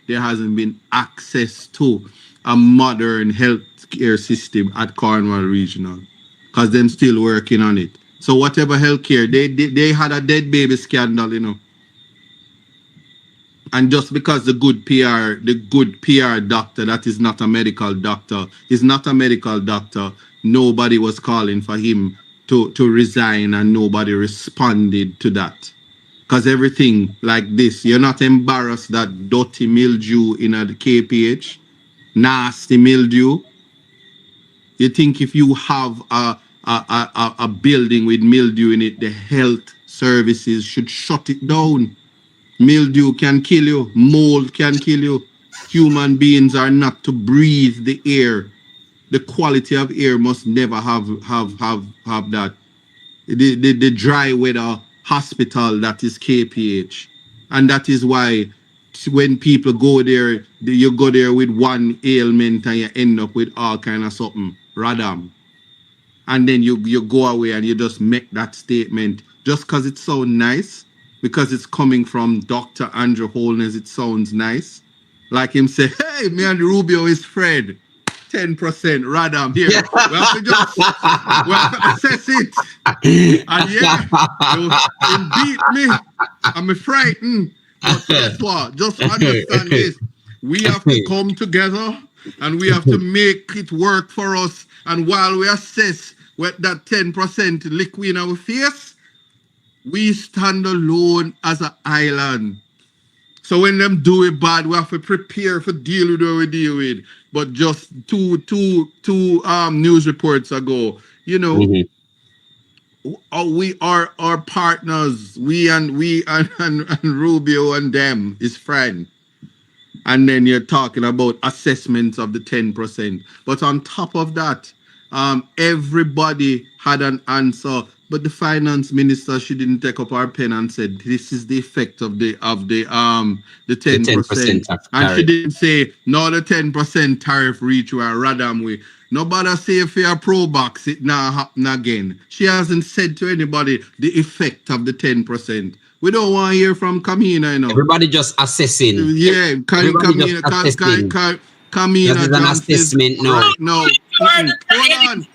there hasn't been access to a modern healthcare system at Cornwall Regional, because them still working on it. So whatever healthcare, they had a dead baby scandal, you know. And just because the good PR doctor, that is not a medical doctor, is not a medical doctor, nobody was calling for him to resign, and nobody responded to that. Because everything like this, you're not embarrassed that dirty mildew in a KPH, nasty mildew. You think if you have a building with mildew in it, the health services should shut it down. Mildew can kill you. Mold can kill you. Human beings are not to breathe the air. The quality of air must never have that. The dry weather hospital, that is KPH. And that is why when people go there, you go there with one ailment and you end up with all kind of something. Radam. And then you go away and you just make that statement just because it sounds nice. Because it's coming from Dr. Andrew Holness, it sounds nice. Like him say, hey, me and Rubio is friend. 10% radam here. Yeah. We have to assess it. And yeah, it beat me. I'm frightened. But guess what? Just understand this. We have to come together and we have to make it work for us. And while we assess what that 10% liquid in our face, we stand alone as an island. So when them do it bad, we have to prepare for deal with what we deal with. But just two news reports ago, you know, we are our partners. We and Rubio and them is friend. And then you're talking about assessments of the 10%. But on top of that, everybody had an answer. But the finance minister, she didn't take up her pen and said, this is the effect of the 10%. And she didn't say, no, the 10% tariff reach where Radam way. Nobody say if you're pro-box, it now happen again. She hasn't said to anybody the effect of the 10%. We don't want to hear from Kamina, you know. Everybody just assessing. Yeah, Kamina. That is an assessment, no. Right, no. Hold on.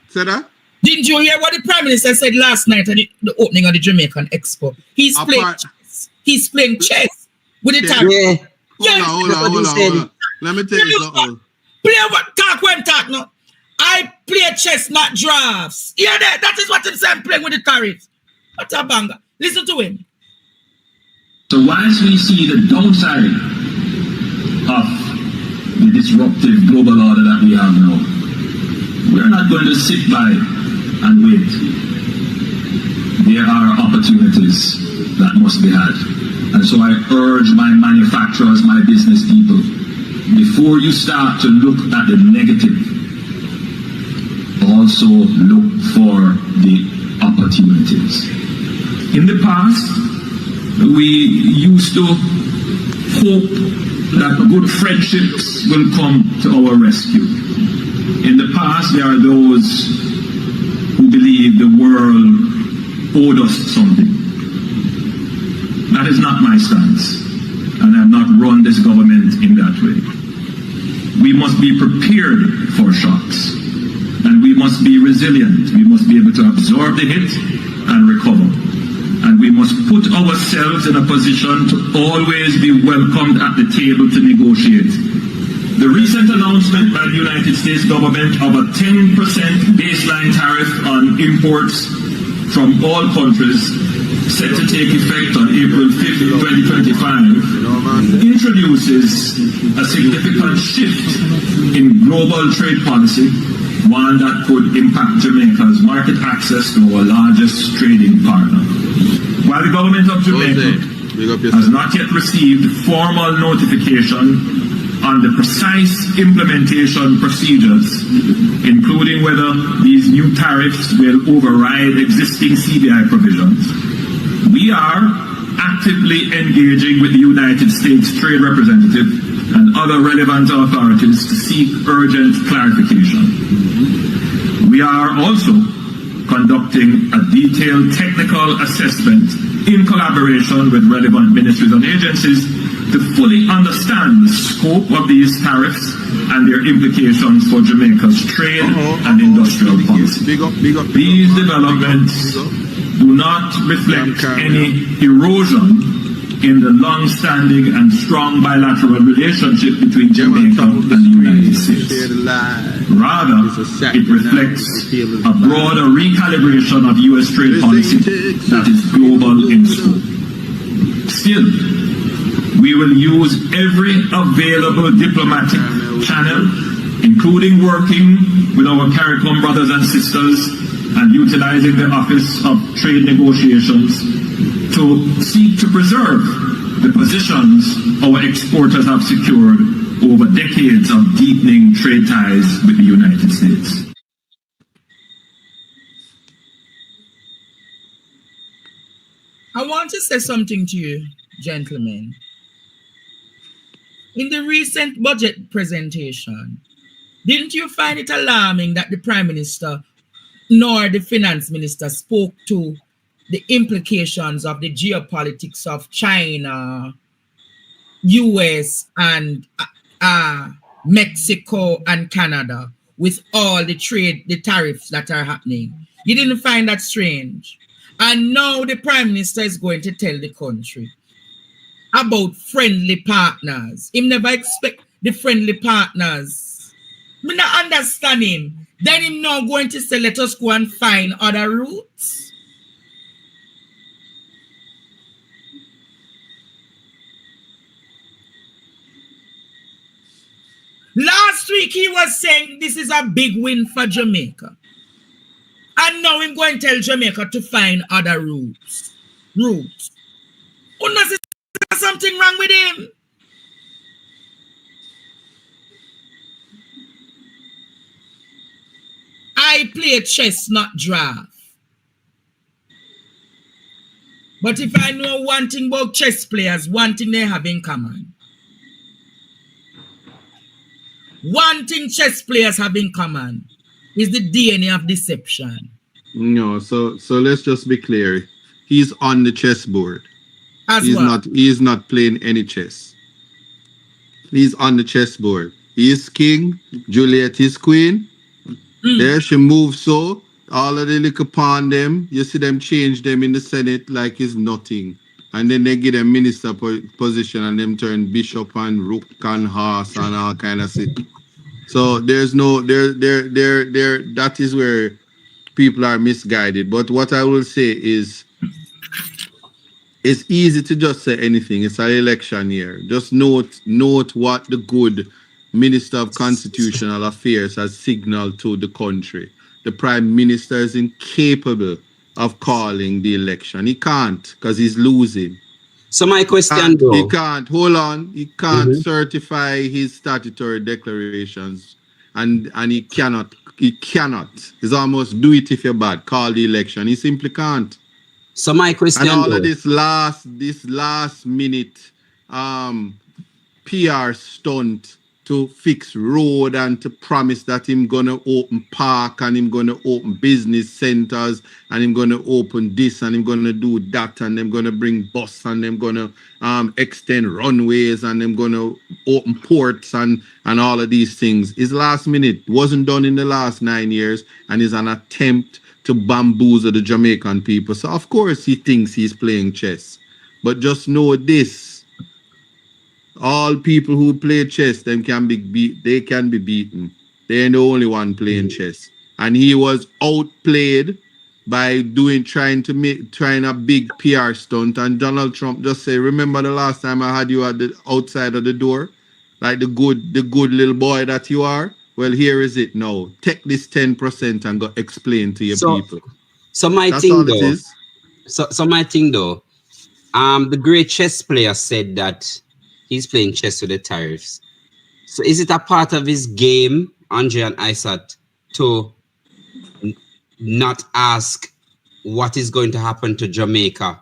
Say that? Didn't you hear what the Prime Minister said last night at the opening of the Jamaican Expo? He's playing chess. He's playing chess with the tariff. Yeah. Hold on. Let me tell you something. Play what talk when talk no. I play chess, not drafts. Yeah, that is what I'm saying, playing with the tariffs. What a banger. Listen to him. So once we see the downside of the disruptive global order that we have now, we're not going to sit by and wait. There are opportunities that must be had. And so I urge my manufacturers, my business people, before you start to look at the negative, also look for the opportunities. In the past, we used to hope that good friendships will come to our rescue. In the past, there are those who believe the world owed us something. That is not my stance, and I have not run this government in that way. We must be prepared for shocks, and we must be resilient. We must be able to absorb the hit and recover. And we must put ourselves in a position to always be welcomed at the table to negotiate. The recent announcement by the United States government of a 10% baseline tariff on imports from all countries set to take effect on April 5th, 2025 introduces a significant shift in global trade policy, one that could impact Jamaica's market access to our largest trading partner. While the government of Jamaica has not yet received formal notification on the precise implementation procedures, including whether these new tariffs will override existing CBI provisions, we are actively engaging with the United States Trade Representative and other relevant authorities to seek urgent clarification. We are also conducting a detailed technical assessment in collaboration with relevant ministries and agencies to to fully understand the scope of these tariffs and their implications for Jamaica's trade and industrial policy. These developments do not reflect any erosion in the long-standing and strong bilateral relationship between Jamaica and the United States. Rather, it reflects a broader recalibration of U.S. trade policy that is global in scope. Still, we will use every available diplomatic channel, including working with our CARICOM brothers and sisters and utilizing the Office of Trade Negotiations to seek to preserve the positions our exporters have secured over decades of deepening trade ties with the United States. I want to say something to you, gentlemen. In the recent budget presentation, didn't you find it alarming that the Prime Minister nor the Finance Minister spoke to the implications of the geopolitics of China, US, and Mexico and Canada with all the tariffs that are happening? You didn't find that strange? And now the Prime Minister is going to tell the country about friendly partners. Him never expect the friendly partners. Me not understand him. Then him now going to say, let us go and find other routes. Last week he was saying this is a big win for Jamaica. And now I'm going to tell Jamaica to find other routes. Unless there's something wrong with him. I play chess, not draft. But if I know one thing about chess players, one thing they have in common. One thing chess players have in common is the DNA of deception. No, so let's just be clear. He's on the chessboard. He's not playing any chess. He's on the chessboard. He is king, Juliet is queen. There she moves so. All of the little pawn them, you see them change them in the Senate like it's nothing. And then they give them minister position and them turn bishop and rook and horse and all kind of shit. So there's no that is where people are misguided. But what I will say is it's easy to just say anything. It's an election year. Just note what the good Minister of Constitutional Affairs has signaled to the country. The Prime Minister is incapable of calling the election. He can't because he's losing. So my question though. He can't, hold on, he can't certify his statutory declarations and he cannot. He's almost do it if you're bad, call the election. He simply can't. So my question and all though. of this last minute PR stunt to fix road and to promise that him gonna open park and him gonna open business centers and him gonna open this and him gonna do that and them gonna bring bus and them gonna extend runways and them gonna open ports and all of these things. His last minute wasn't done in the last 9 years and is an attempt to bamboozle the Jamaican people. So of course he thinks he's playing chess. But just know this. All people who play chess, they can be beaten. They ain't the only one playing chess. And he was outplayed by trying a big PR stunt. And Donald Trump just say, remember the last time I had you at the outside of the door? Like the good little boy that you are? Well, here is it now. Take this 10% and go explain to your people. So my That's thing all though. it is. So my thing though, the great chess player said that he's playing chess with the tariffs. So is it a part of his game, Andre and Isat, to not ask what is going to happen to Jamaica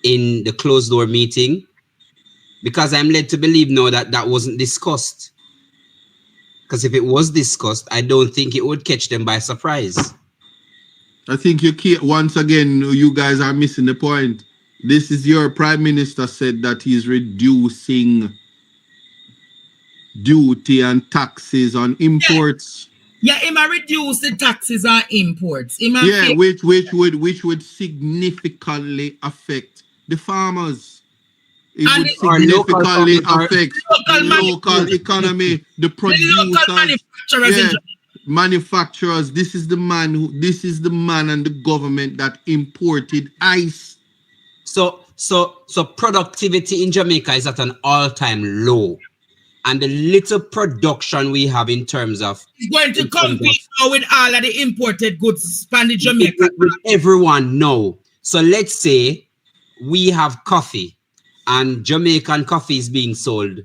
in the closed door meeting? Because I'm led to believe now that wasn't discussed. Because if it was discussed, I don't think it would catch them by surprise. I think once again, you guys are missing the point. This is your prime minister said that he's reducing duty and taxes on imports. Yeah, him a reduce the taxes on imports. Yeah, which would significantly affect the farmers. It and would Our local significantly farmers affect local the local economy, the the local producers, manufacturers in yeah, manufacturers. This is the man and the government that imported ice. So productivity in Jamaica is at an all-time low. And the little production we have in terms of it's going to compete now with all of the imported goods from the Jamaica. with everyone, no. So let's say we have coffee and Jamaican coffee is being sold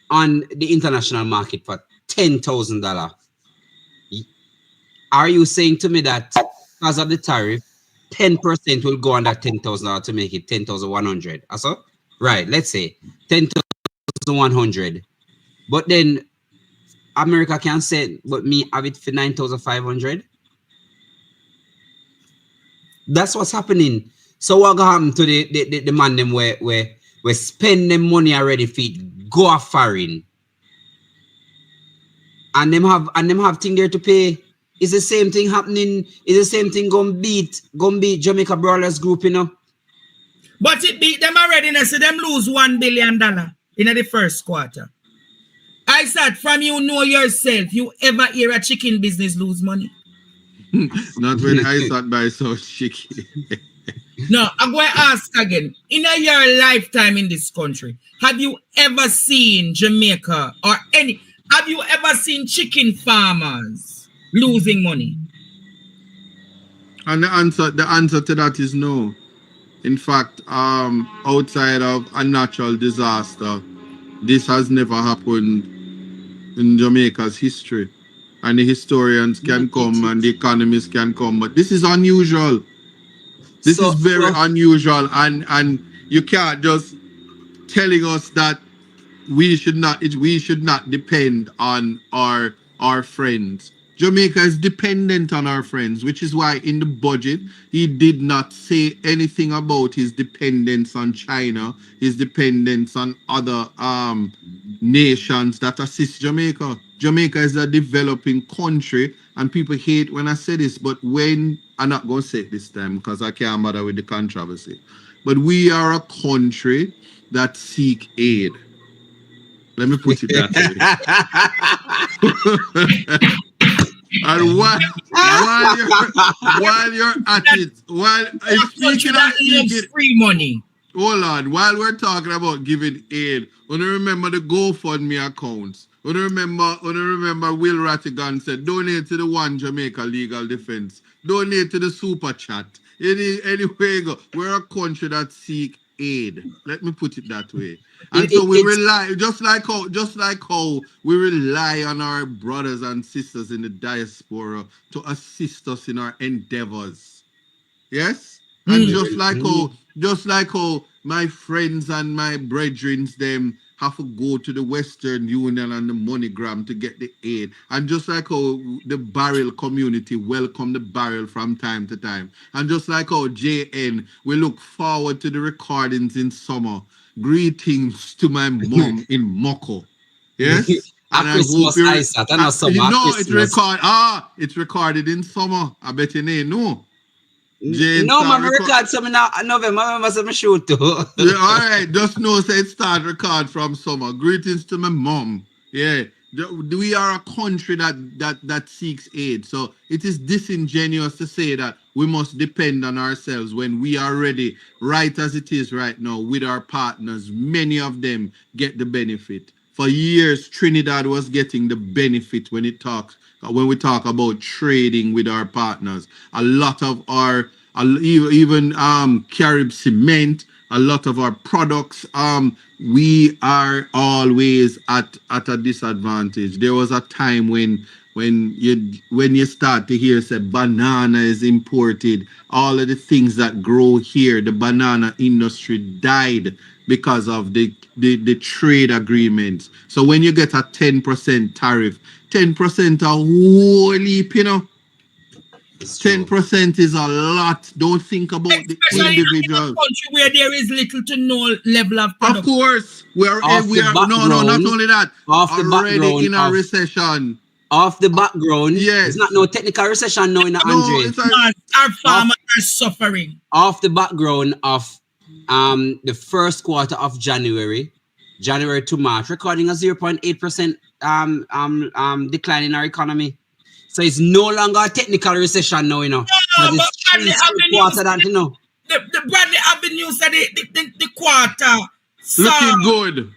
on the international market for $10,000. Are you saying to me that because of the tariff, 10% will go on that $10,000 to make it 10,100? Also, right, let's say 10,100. But then America can say, but me have it for 9,500. That's what's happening. So what happened to the man them where spend them money already for it, go a foreign. And them have thing there to pay. It's the same thing happening. It's the same thing gonna beat Jamaica Brawlers Group, you know. But it beat them already, so them lose $1 billion in the first quarter. I said, from you know yourself, you ever hear a chicken business lose money? Not when I sat by so chicken. No, I'm going to ask again. In your lifetime in this country, have you ever seen Jamaica or have you ever seen chicken farmers losing money? And the answer to that is no. In fact, outside of a natural disaster, this has never happened in Jamaica's history. And the historians can come and the economists can come, but this is unusual. This is very unusual, and you can't just telling us that we should not depend on our friends. Jamaica is dependent on our friends, which is why in the budget he did not say anything about his dependence on China, his dependence on other nations that assist Jamaica. Jamaica is a developing country, and people hate when I say this, but when I'm not going to say it this time because I can't bother with the controversy. But we are a country that seek aid. Let me put it that way. And while you're at it, speaking of free money. Hold on, while we're talking about giving aid, when you remember the GoFundMe accounts, when you remember Will Rattigan said, donate to the One Jamaica Legal Defense, donate to the Super Chat. Anyway, we're a country that seek aid. Let me put it that way. And so we rely, just like how we rely on our brothers and sisters in the diaspora to assist us in our endeavors. Yes? And just like how my friends and my brethren them have to go to the Western Union and the MoneyGram to get the aid. And just like how the barrel community welcome the barrel from time to time. And just like how JN, we look forward to the recordings in summer. Greetings to my mom in Moko. Yes? And I hope it's recorded in summer. I bet you know. No, man, record something now. November, I must shoot too. Yeah, all right, just know say it start record from summer. Greetings to my mom. Yeah, we are a country that seeks aid. So it is disingenuous to say that we must depend on ourselves when we are ready, right as it is right now, with our partners. Many of them get the benefit. For years, Trinidad was getting the benefit when we talk about trading with our partners. A lot of our, even Carib cement, a lot of our products, we are always at a disadvantage. There was a time when you start to hear say banana is imported, all of the things that grow here, the banana industry died because of the trade agreements. So when you get a 10% tariff, 10% a whole heap, you know. It's true. 10% is a lot. Don't think about the Especially in a individual. country where there is little to no level of Of production. course, we are Off we the are no, not background- only that. off the Already background in a of- recession. Off the background, Yes. it's not no technical recession now in the No, Andre. it's like Our farmers are suffering. Off the background of the first quarter of January to March, recording a 0.8% decline in our economy. So it's no longer a technical recession now, you know. No, But but it's three Bradley straight quarter that, you know. The Bradley Avenue said the quarter. looking good.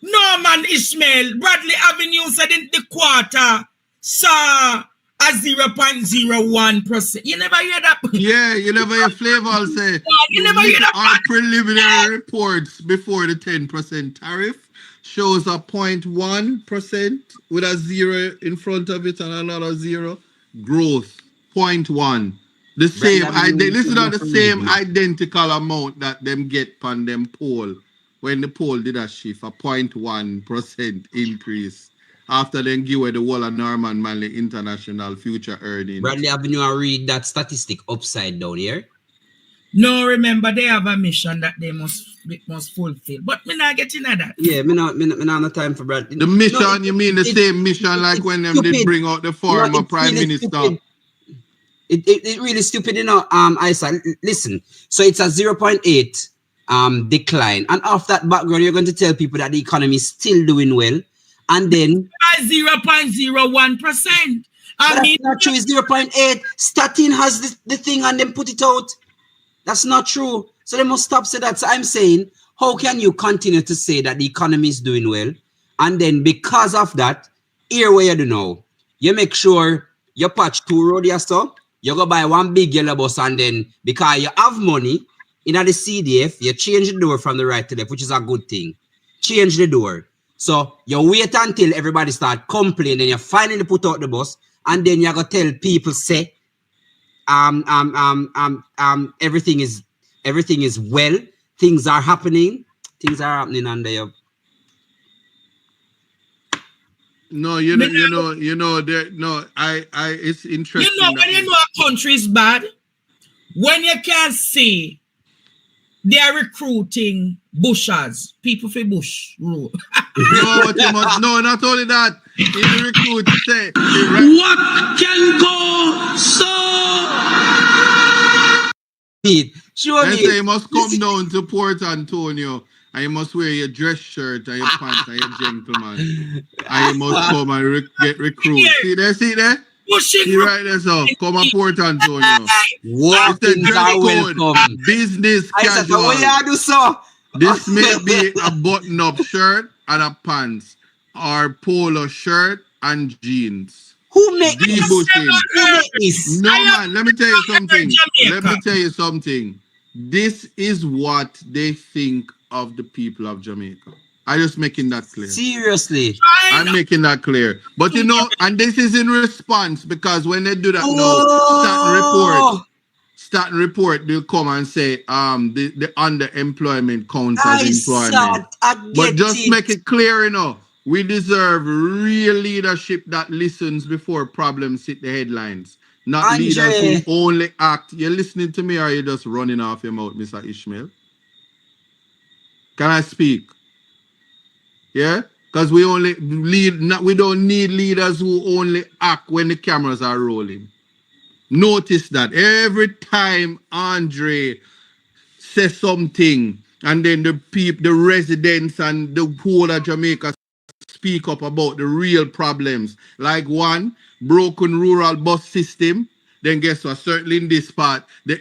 No, man, Ishmael. Bradley Avenue said in the quarter saw a 0.01%. You never hear that? Yeah, you never hear Flavor say. You never hear that? Our preliminary reports before the 10% tariff shows a 0.1% with a zero in front of it and another zero. Growth 0.1. The same. This is not the same identical amount that them get on them poll. When the poll did a shift, a 0.1% increase after then give away the whole of Norman Manley International future earnings. Bradley Avenue, I read that statistic upside down here. No, remember they have a mission that they must fulfill. But me not getting at that. Yeah, me not no time for Bradley. The mission, No, you mean the same mission like when them did bring out the former it's prime really minister? stupid. It really stupid, you know. Isa, listen. So it's a 0.8 decline, and off that background, you're going to tell people that the economy is still doing well, and then 0.01%. I mean, that's not true. It's 0.8. Statin has the thing, and then put it out. That's not true. So they must stop saying that. So I'm saying, how can you continue to say that the economy is doing well, and then because of that, here where you do now, you make sure you patch 2 road your stuff. You go buy 1 big yellow bus, and then because you have money in the CDF, you change the door from the right to left, which is a good thing. Change the door. So you wait until everybody start complaining, and you finally put out the bus, and then you go tell people say, everything is well, things are happening under your. No, it's interesting. you know when you know a country is bad, when you can see they are recruiting bushers, people for bush rule. No, not only that. In the recruit say What can go so? Sure, they say you must come down to Port Antonio and you must wear your dress shirt and your pants and your gentleman. And you must come and get recruited. See there? Pushing See right there, so come on Port Antonio. What It's a things dress are code. welcome. Business I said, casual. what you do so? This may be a button-up shirt and a pants, or polo shirt and jeans. Who make this? Debushing. Who make this? No man, let me tell you something. Jamaica. Let me tell you something. This is what they think of the people of Jamaica. I'm just making that clear. Seriously. I'm making that clear. But you know, and this is in response because when they do that Staten report, they'll come and say the underemployment counts as employment. But just make it clear, you know, we deserve real leadership that listens before problems hit the headlines. Not leaders who only act. You're listening to me or you're just running off your mouth, Mr. Ishmael? Can I speak? Yeah? Because we only we don't need leaders who only act when the cameras are rolling. Notice that every time Andre says something and then the residents and the whole of Jamaica speak up about the real problems. Like one, broken rural bus system. Then guess what? Certainly in this part, the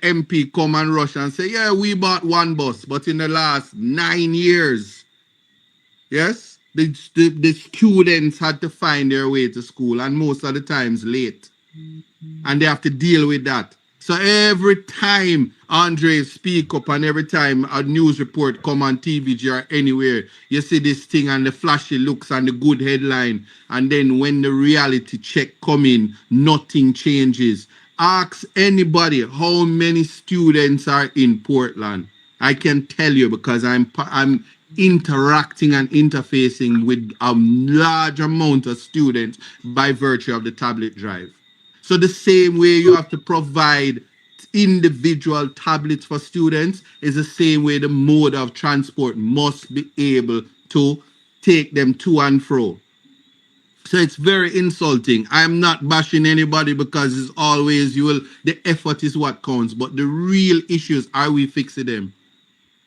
MP come and rush and say, yeah, we bought 1 bus, but in the last 9 years, yes, the students had to find their way to school and most of the times late. And they have to deal with that. So every time Andre speak up and every time a news report come on TVG or anywhere, you see this thing and the flashy looks and the good headline. And then when the reality check come in, nothing changes. Ask anybody how many students are in Portland. I can tell you because I'm interacting and interfacing with a large amount of students by virtue of the tablet drive. So the same way you have to provide individual tablets for students is the same way the mode of transport must be able to take them to and fro. So it's very insulting. I'm not bashing anybody because it's always you will the effort is what counts, but the real issues are we fixing them?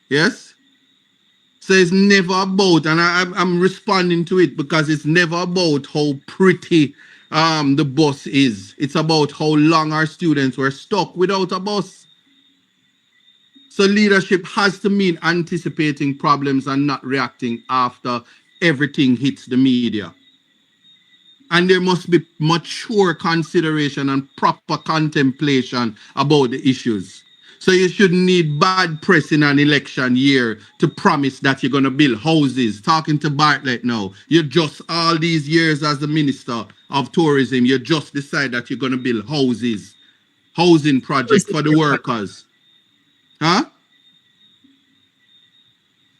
Yes? So it's never about, and I'm responding to it because it's never about how pretty the bus is. It's about how long our students were stuck without a bus. So leadership has to mean anticipating problems and not reacting after everything hits the media. And there must be mature consideration and proper contemplation about the issues. So you shouldn't need bad press in an election year to promise that you're going to build houses. Talking to Bartlett now, you just all these years as the minister of tourism, you just decide that you're going to build houses, housing project for the workers. Huh?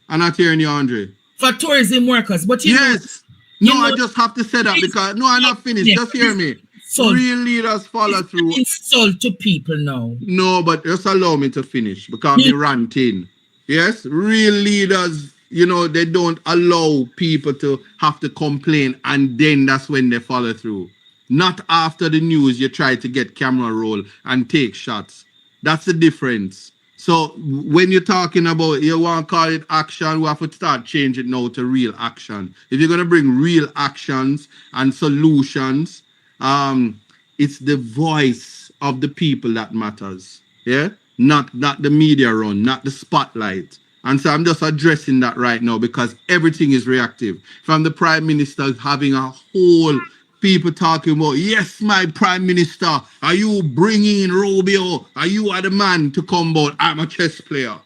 I'm not hearing you, Andre. For tourism workers, but yes. No, I just have to say that because no, I'm not finished. Just hear me. Real leaders follow through. Insult to people now. No, but just allow me to finish because I'm ranting. Yes, real leaders, they don't allow people to have to complain, and then that's when they follow through. Not after the news, you try to get camera roll and take shots. That's the difference. So when you're talking about you want to call it action, we have to start changing it now to real action. If you're gonna bring real actions and solutions, it's the voice of the people that matters. Yeah, not the media run, not the spotlight. And so I'm just addressing that right now because everything is reactive. From the Prime Minister having a whole people talking about, yes, my Prime Minister, are you bringing in Rubio? Are you the man to come about? I'm a chess player.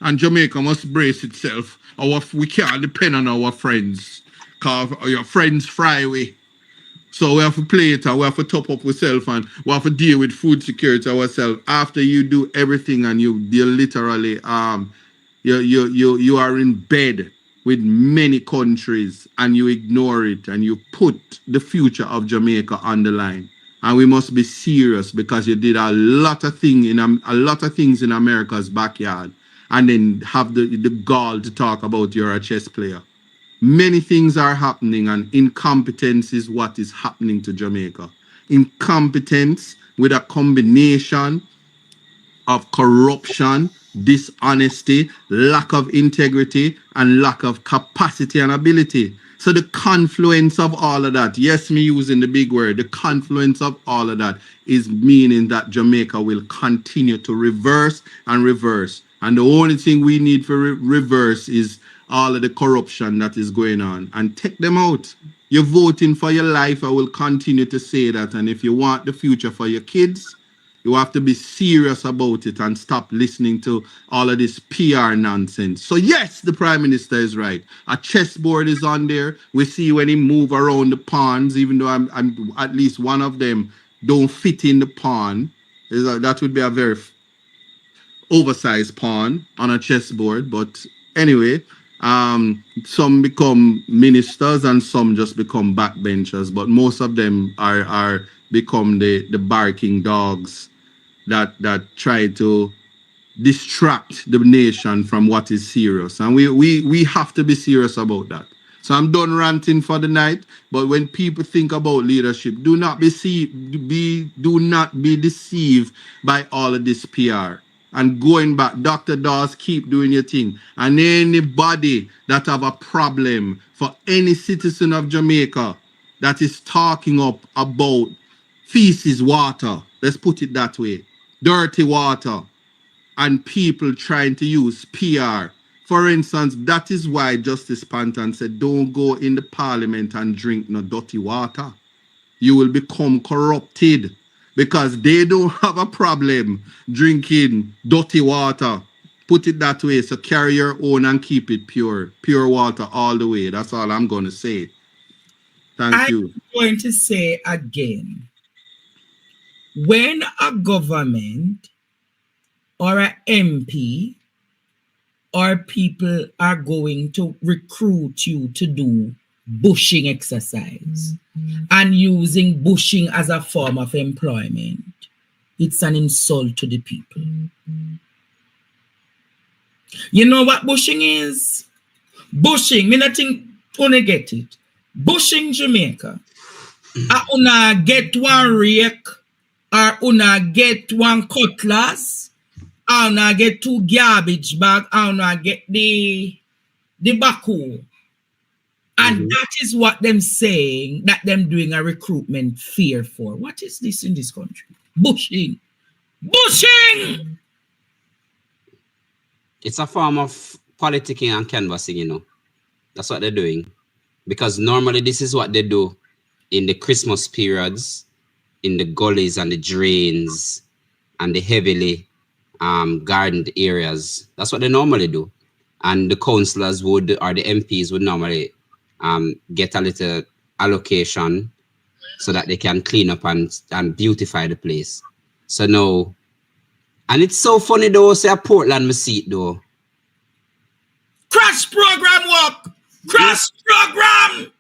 And Jamaica must brace itself. We can't depend on our friends. Because your friends fry away. So we have to play it and we have to top up ourselves and we have to deal with food security ourselves. After you do everything and you literally you are in bed with many countries and you ignore it and you put the future of Jamaica on the line. And we must be serious because you did a lot of things in America's backyard and then have the gall to talk about you're a chess player. Many things are happening and incompetence is what is happening to Jamaica. Incompetence with a combination of corruption, dishonesty, lack of integrity, and lack of capacity and ability. So the confluence of all of that, yes, me using the big word, the confluence of all of that is meaning that Jamaica will continue to reverse and reverse. And the only thing we need for reverse is all of the corruption that is going on and take them out. You're voting for your life. I will continue to say that. And if you want the future for your kids, you have to be serious about it and stop listening to all of this PR nonsense. So yes, the Prime Minister is right. A chessboard is on there. We see when he move around the pawns, even though I'm at least one of them don't fit in the pawn. That would be a very oversized pawn on a chessboard. But anyway, some become ministers and some just become backbenchers. But most of them are become the barking dogs that try to distract the nation from what is serious. And we have to be serious about that. So I'm done ranting for the night. But when people think about leadership, do not be deceived by all of this PR. And going back, Dr. Dawes, keep doing your thing. And anybody that have a problem for any citizen of Jamaica that is talking up about feces water, let's put it that way, dirty water, and people trying to use PR. For instance, that is why Justice Panton said, don't go in the parliament and drink no dirty water. You will become corrupted because they don't have a problem drinking dirty water. Put it that way. So carry your own and keep it pure. Pure water all the way. That's all I'm going to say. Thank you. I'm going to say again, when a government or an MP or people are going to recruit you to do bushing exercise and using bushing as a form of employment, it's an insult to the people. You know what bushing is? Bushing, me not think una get it. Bushing Jamaica. Una get one rake, or una get one cutlass, or una get 2 garbage bag, or una get the backhoe. And that is what them saying that them doing a recruitment fair for. What is this in this country? Bushing. Bushing! It's a form of politicking and canvassing, you know. That's what they're doing. Because normally this is what they do in the Christmas periods, in the gullies and the drains and the heavily gardened areas. That's what they normally do. And the councillors would, or the MPs would normally get a little allocation so that they can clean up and beautify the place. So now, and it's so funny though, say a Portland me see it though. Crash program work! Crash program!